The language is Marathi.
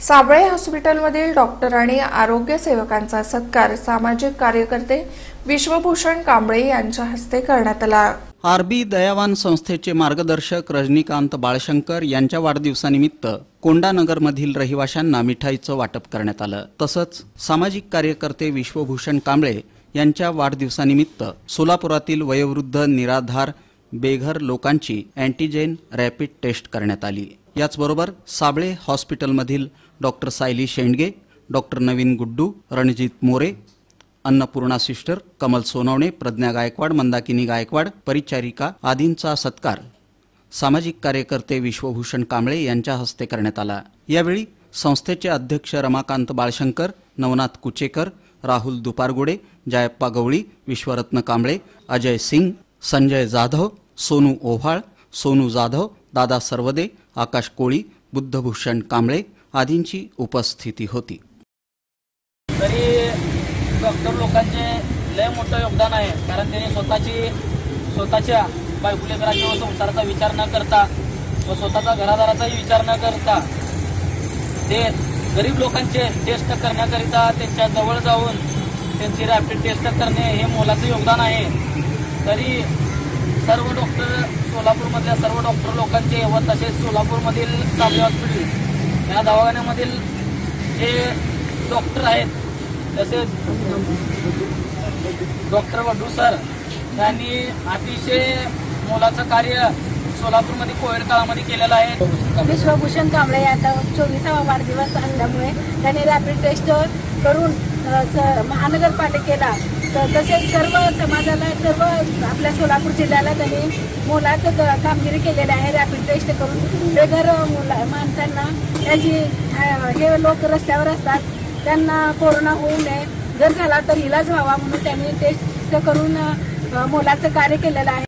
साबळे हॉस्पिटलमधील डॉक्टर आणि आरोग्य सेवकांचा सत्कार सामाजिक कार्यकर्ते विश्वभूषण कांबळे यांच्या हस्ते करण्यात आला। आरबी दयावान संस्थेचे मार्गदर्शक रजनीकांत बाळशंकर यांच्या वाढदिवसानिमित्त कोंडानगरमधील रहिवाशांना मिठाईचं वाटप करण्यात आलं। तसंच सामाजिक कार्यकर्ते विश्वभूषण कांबळे यांच्या वाढदिवसानिमित्त सोलापुरातील वयोवृद्ध निराधार बेघर लोकांची अँटीजेन रॅपिड टेस्ट करण्यात आली। याचबरोबर साबळे हॉस्पिटलमधील डॉक्टर सायली शेंडगे, डॉक्टर नवीन गुड्डू, रणजित मोरे, अन्नपूर्णा सिस्टर, कमल सोनवणे, प्रज्ञा गायकवाड, मंदाकिनी गायकवाड, परिचारिका आदींचा सत्कार सामाजिक कार्यकर्ते विश्वभूषण कांबळे यांच्या हस्ते करण्यात आला। यावेळी संस्थेचे अध्यक्ष रमाकांत बाळशंकर, नवनाथ कुचेकर, राहुल दुपारगुडे, जयप्पा गवळी, विश्वरत्न कांबळे, अजय सिंग, संजय जाधव, सोनू ओव्हाळ, सोनू जाधव, दादा सर्वदे, आकाश कोळी, बुद्धभूषण कांबळे आदींची उपस्थिती होती। तरी डॉक्टर लोकांचे लय मोठं योगदान आहे, कारण त्यांनी स्वतःच्या बायकुलेकरांच्या व संसाराचा विचार न करता व स्वतःचा घरादाराचाही विचार न करता ते गरीब लोकांचे टेस्ट करण्याकरिता त्यांच्या जवळ जाऊन त्यांची रॅपिड टेस्ट करणे हे मोलाचं योगदान आहे। तरी सर्व डॉक्टर सोलापूरमधल्या सर्व डॉक्टर लोकांचे व तसेच सोलापूरमधील साबळे हॉस्पिटल या दवाखान्यामधील जे डॉक्टर आहेत तसेच डॉक्टर वड्डू सर यांनी अतिशय मोलाचं कार्य सोलापूरमध्ये कोविड काळामध्ये केलेलं आहे। विश्वभूषण कांबळे यांचा 24वा वाढदिवस असल्यामुळे त्यांनी रॅपिड टेस्ट करून महानगरपालिकेला तसेच सर्व समाजाला सर्व आपल्या सोलापूर जिल्ह्याला त्यांनी मोलाचं कामगिरी केलेली आहे। रॅपिड टेस्ट करून बेघर माणसांना हे लोक रस्त्यावर असतात त्यांना कोरोना होऊ नये, जर झाला तर इलाज व्हावा म्हणून त्यांनी टेस्ट करून मोलाचं कार्य केलेलं आहे।